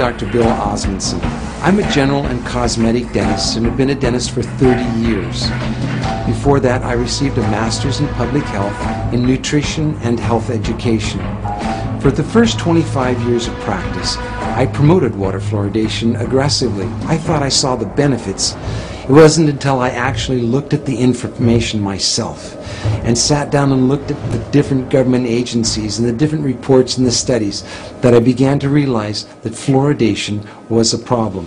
Dr. Bill Osmondson. I'm a general and cosmetic dentist and have been a dentist for 30 years. Before that, I received a master's in public health in nutrition and health education. For the first 25 years of practice, I promoted water fluoridation aggressively. I thought I saw the benefits. It wasn't until I actually looked at the information myself and sat down and looked at the different government agencies and the different reports and the studies that I began to realize that fluoridation was a problem.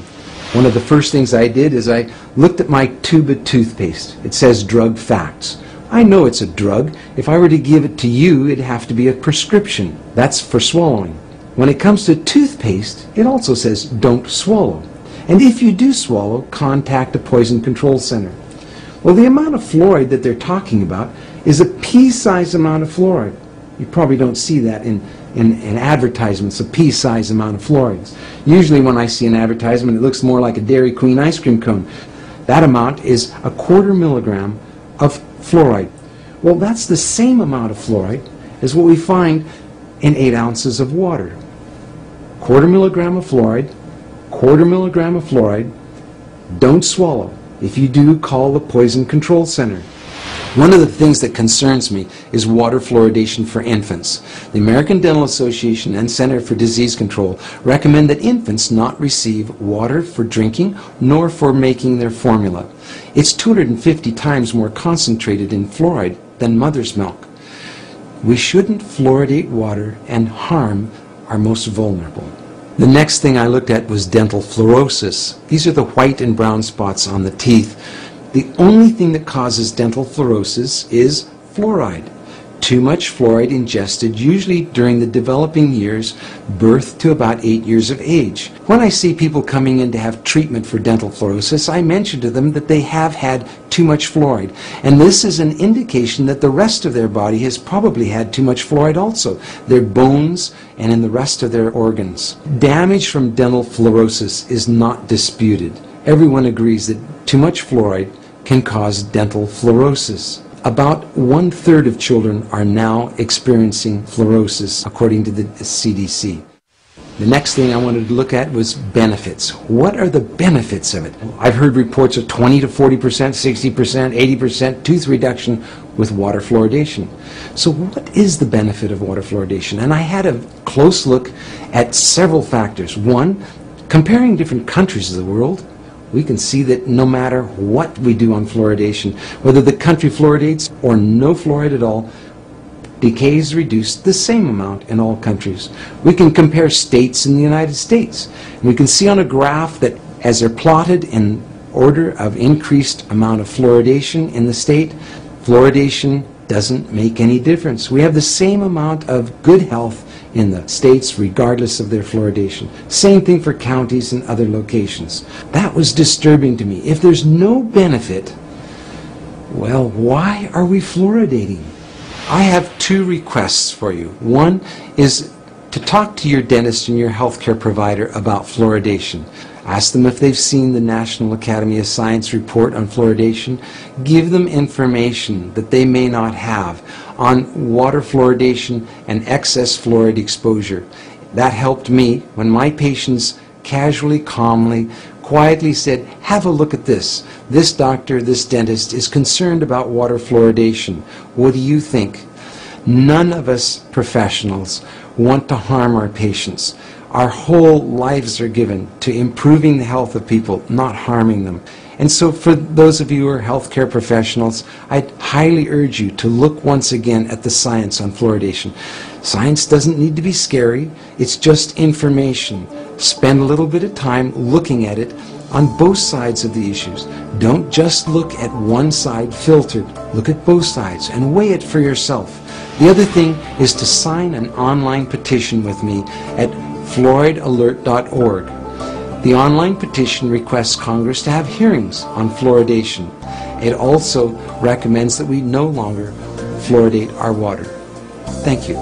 One of the first things I did is I looked at my tube of toothpaste. It says drug facts. I know it's a drug. If I were to give it to you, it'd have to be a prescription. That's for swallowing. When it comes to toothpaste, it also says don't swallow. And if you do swallow, contact a poison control center. Well, the amount of fluoride that they're talking about is a pea-sized amount of fluoride. You probably don't see that in advertisements, a pea-sized amount of fluoride. Usually when I see an advertisement, it looks more like a Dairy Queen ice cream cone. That amount is a 1/4 milligram of fluoride. Well, that's the same amount of fluoride as what we find in 8 ounces of water. 1/4 milligram of fluoride, 1/4 milligram of fluoride. Don't swallow. If you do, call the Poison Control Center. One of the things that concerns me is water fluoridation for infants. The American Dental Association and Center for Disease Control recommend that infants not receive water for drinking nor for making their formula. It's 250 times more concentrated in fluoride than mother's milk. We shouldn't fluoridate water and harm our most vulnerable. The next thing I looked at was dental fluorosis. These are the white and brown spots on the teeth. The only thing that causes dental fluorosis is fluoride. Too much fluoride ingested, usually during the developing years, birth to about 8 years of age. When I see people coming in to have treatment for dental fluorosis, I mention to them that they have had too much fluoride. And this is an indication that the rest of their body has probably had too much fluoride also, their bones and in the rest of their organs. Damage from dental fluorosis is not disputed. Everyone agrees that too much fluoride can cause dental fluorosis. About 1/3 of children are now experiencing fluorosis, according to the CDC. The next thing I wanted to look at was benefits. What are the benefits of it? I've heard reports of 20 to 40%, 60%, 80% tooth reduction with water fluoridation. So what is the benefit of water fluoridation? And I had a close look at several factors. One, comparing different countries of the world, we can see that no matter what we do on fluoridation, whether the country fluoridates or no fluoride at all, decay is reduced the same amount in all countries. We can compare states in the United States. And we can see on a graph that as they're plotted in order of increased amount of fluoridation in the state, fluoridation doesn't make any difference. We have the same amount of good health in the states regardless of their fluoridation. Same thing for counties and other locations. That was disturbing to me. If there's no benefit, well, why are we fluoridating? I have 2 requests for you. One is to talk to your dentist and your healthcare provider about fluoridation. Ask them if they've seen the National Academy of Science report on fluoridation. Give them information that they may not have on water fluoridation and excess fluoride exposure. That helped me when my patients casually, calmly, quietly said, have a look at this. This doctor, this dentist is concerned about water fluoridation. What do you think? None of us professionals want to harm our patients. Our whole lives are given to improving the health of people, not harming them. And so for those of you who are healthcare professionals, I'd highly urge you to look once again at the science on fluoridation. Science doesn't need to be scary. It's just information. Spend a little bit of time looking at it on both sides of the issues. Don't just look at one side filtered. Look at both sides and weigh it for yourself. The other thing is to sign an online petition with me at fluoridealert.org. The online petition requests Congress to have hearings on fluoridation. It also recommends that we no longer fluoridate our water. Thank you.